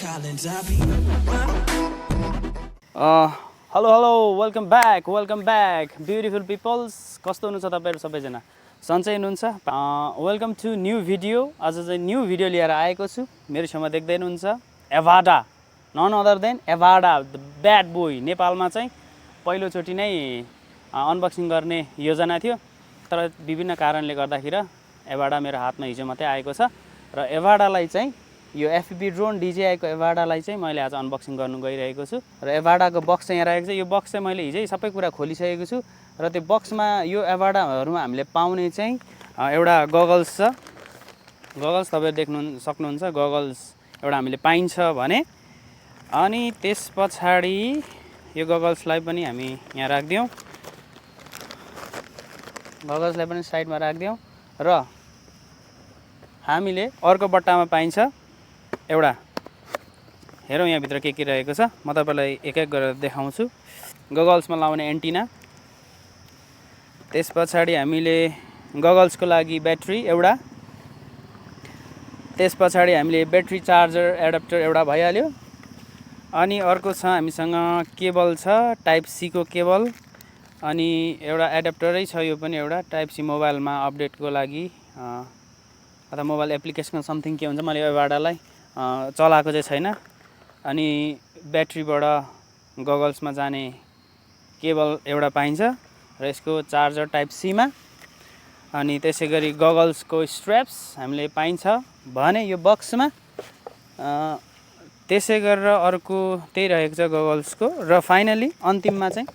Hello welcome back beautiful peoples. कस्तो हुनुहुन्छ तपाईँहरू सबैजना? सन्चै हुनुहुन्छ? Welcome to new video. आज चाहिँ न्यू भिडियो लिएर आएको छु। मेरो छेउमा देख्दै हुनुहुन्छ Avada, none other than Avada the bad boy. नेपालमा चाहिँ पहिलोचोटि नै अनबक्सिङ गर्ने योजना थियो, तर विभिन्न कारणले गर्दाखेरि एभाडा मेरो हातमा हिजो मात्रै आएको छ र एभाडालाई चाहिँ यो एफपीपी ड्रोन डिजेआईको एभाडालाई चाहिँ मैले आज अनबक्सिङ गर्नु गइरहेको छु र एभाडाको बक्स चाहिँ यहाँ राखेको छ। यो बक्स चाहिँ मैले हिजै सबै कुरा खोलिसकेको छु र त्यो बक्समा यो एभाडाहरूमा हामीले पाउने चाहिँ एउटा गगल्स छ। गगल्स तपाईहरु देख्नु सक्नुहुन्छ, गगल्स एउटा हामीले पाइन्छ भने। अनि त्यस पछाडि यो गगल्सलाई पनि हामी यहाँ राख्दियौँ, गगल्सलाई पनि साइडमा राख्दियौँ र हामीले अर्को बट्टामा पाइन्छ एउटा, हेरौँ यहाँभित्र के रहेको छ। म तपाईलाई एक एक गरेर देखाउँछु। गगल्समा लाउने एन्टिना, त्यस पछाडि हामीले गगल्सको लागि ब्याट्री एउटा, त्यस पछाडि हामीले ब्याट्री चार्जर एडाप्टर एउटा भइहाल्यो। अनि अर्को छ हामीसँग केबल छ, टाइप सी को केबल, अनि एउटा एडाप्टरै छ। यो पनि एउटा टाइप सी मोबाइलमा अपडेटको लागि अथवा मोबाइल एप्लिकेसन समथिङ के हुन्छ, मैले यो एभाडालाई चलाएको चाहिँ छैन। अनि ब्याट्रीबाट गगल्समा जाने केबल एउटा पाइन्छ र यसको चार्जर टाइप सीमा। अनि त्यसै गरी गगल्सको स्ट्र्याप्स हामीले पाइन्छ भने यो बक्समा। त्यसै गरेर अर्को त्यही रहेको छ गगल्सको। र फाइनली अन्तिममा चाहिँ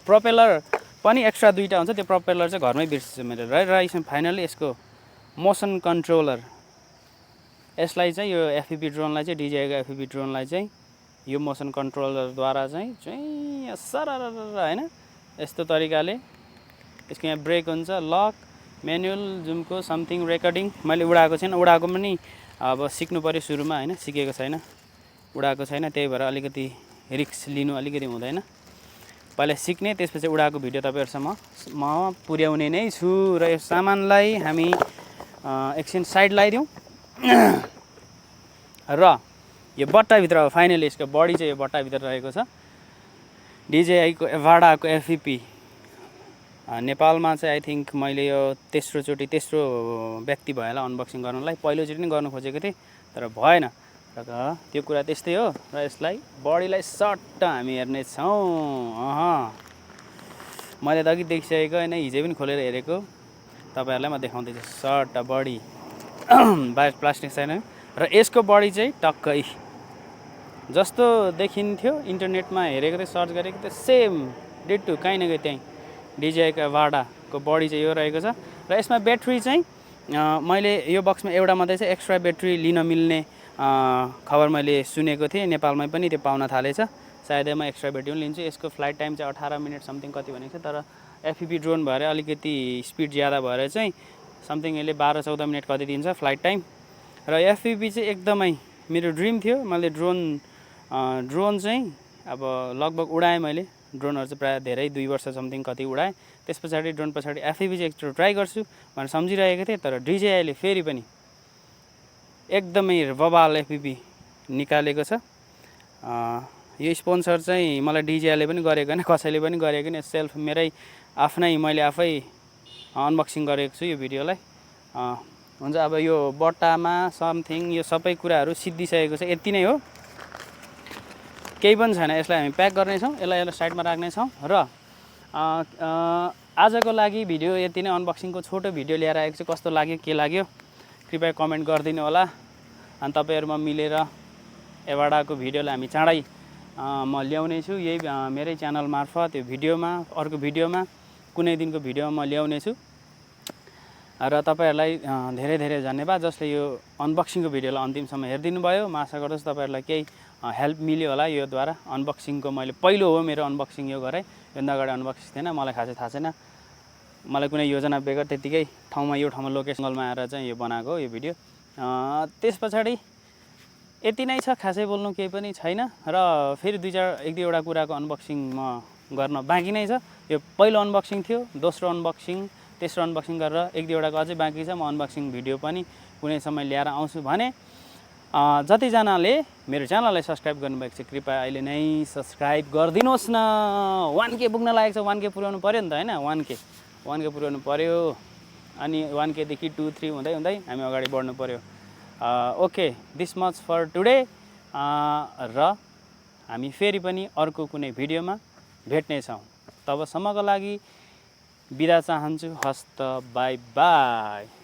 प्रोपेलर पनि एक्स्ट्रा दुईटा हुन्छ, त्यो प्रोपेलर चाहिँ घरमै बिर्सेछु मैले र यसमा फाइनली यसको मोसन कन्ट्रोलर। यसलाई चाहिँ यो एफपीपी ड्रोनलाई चाहिँ डिजेआईको एफपीपी ड्रोनलाई चाहिँ यो मोसन कन्ट्रोलरद्वारा चाहिँ सरर हैन यस्तो तरिकाले यसको यहाँ ब्रेक हुन्छ, लक, म्यानुअल, जुमको समथिङ रेकर्डिङ मैले उडाएको छैन। उडाएको पनि अब सिक्नु पर्यो सुरुमा हैन, सिकेको छैन, उडाएको छैन, त्यही भएर अलिकति रिस्क लिनु अलिकति हुँदैन। पहिला सिक्ने, त्यसपछि उडाएको भिडियो तपाईहरुसम्म म पुर्याउने नै छु। र यो सामानलाई हामी एकछिन साइड लगाइदिउँ र यो बट्टाभित्र फाइनली यसको बडी चाहिँ यो बट्टाभित्र रहेको छ। डिजेआईको एभाडाको एफपीपी नेपालमा चाहिँ आई थिङ्क मैले यो तेस्रो व्यक्ति भयो होला अनबक्सिङ गर्नलाई। पहिलोचोटि नै गर्नु खोजेको थिएँ तर भएन, र त्यो कुरा त्यस्तै हो। र यसलाई बडीलाई सट्ट हामी हेर्नेछौँ। मैले त अघि देखिसकेको होइन, हिजै पनि खोलेर हेरेको, तपाईँहरूलाई म देखाउँदैछु। सट्ट बडी बाहिर प्लास्टिक छैन र यसको बडी चाहिँ टक्कै जस्तो देखिन्थ्यो इन्टरनेटमा हेरेको थिएँ, सर्च गरेको थिएँ, सेम डिटो कहीँ न कहीँ त्यहीँ डिजेआईको एभाडाको बडी चाहिँ यो रहेको छ। र यसमा ब्याट्री चाहिँ मैले यो बक्समा एउटा मात्रै चाहिँ एक्स्ट्रा ब्याट्री लिन मिल्ने खबर मैले सुनेको थिएँ। नेपालमै पनि त्यो पाउन थालेछ, सायदै म एक्स्ट्रा ब्याट्री पनि लिन्छु। यसको फ्लाइट टाइम चाहिँ 18 मिनट समथिङ कति भनेको छ, तर एफपीपी ड्रोन भएर अलिकति स्पिड ज्यादा भएर चाहिँ समथिङ यसले 12-14 मिनट कति दिन्छ फ्लाइट टाइम। र एफपीपी चाहिँ एकदमै मेरो ड्रिम थियो। मैले ड्रोन चाहिँ अब लगभग उडाएँ मैले। ड्रोनहरू चाहिँ प्रायः धेरै 2 वर्ष समथिङ कति उडाएँ। त्यस पछाडि ड्रोन पछाडि एफपीपी चाहिँ एकचोटि ट्राई गर्छु भनेर सम्झिरहेको थिएँ। तर डिजेआईले फेरि पनि एकदमै बबाल एफपीपी निकालेको छ। यो स्पोन्सर चाहिँ मलाई डिजेआईले पनि गरेको होइन, कसैले पनि गरेको होइन, सेल्फ मेरै आफ्नै मैले आफै अनबक्सिङ गरेको छु यो भिडियोलाई। हुन्छ, अब यो बट्टामा समथिङ यो सबै कुराहरू सिद्धिसकेको छ, यति नै हो, केही पनि छैन। यसलाई हामी प्याक गर्नेछौँ, यसलाई साइडमा राख्नेछौँ। र आजको लागि भिडियो यति नै, अनबक्सिङको छोटो भिडियो लिएर आएको छु। कस्तो लाग्यो, के लाग्यो कृपया कमेन्ट गरिदिनु होला। अनि तपाईँहरूमा मिलेर एभाडाको भिडियोलाई हामी चाँडै म ल्याउने छु, यही मेरै च्यानल मार्फत। यो भिडियोमा, अर्को भिडियोमा, कुनै दिनको भिडियोमा म ल्याउने छु। र तपाईँहरूलाई धेरै धेरै धन्यवाद जसले यो अनबक्सिङको भिडियोलाई अन्तिमसम्म हेरिदिनु भयो। म आशा गर्दछु तपाईँहरूलाई केही हेल्प मिल्यो होला यो द्वारा। अनबक्सिङको मैले पहिलो हो मेरो अनबक्सिङ यो गरेँ, योभन्दा अगाडि अनबक्सिङ थिएन, मलाई खासै थाहा छैन। मलाई कुनै योजना बेगर त्यतिकै ठाउँमा यो ठाउँमा लोकेसनलमा आएर चाहिँ यो बनाएको यो भिडियो। त्यस पछाडि यति नै छ, खासै बोल्नु केही पनि छैन। र फेरि एक दुईवटा कुराको अनबक्सिङ म गर्न बाँकी नै छ। यो पहिलो अनबक्सिङ थियो, दोस्रो अनबक्सिङ, तेस्रो अनबक्सिङ गरेर एक दुईवटाको अझै बाँकी छ। म अनबक्सिङ भिडियो पनि कुनै समय ल्याएर आउँछु भने जतिजनाले मेरो च्यानललाई सब्सक्राइब गर्नुभएको छ कृपया अहिले नै सब्सक्राइब गरिदिनुहोस् न। 1K पुग्न लागेको छ, 1K पुर्याउनु पऱ्यो नि त होइन। 1K पुर्याउनु पऱ्यो, अनि 1K देखि 2, 3 हुँदै हुँदै हामी अगाडि बढ्नु पऱ्यो। Okay, this much for today. र हामी फेरि पनि अर्को कुनै भिडियोमा भेट्नेछौँ। तबसम्मको लागि बिदा चाहन्छु। हस्त, बाई बाई।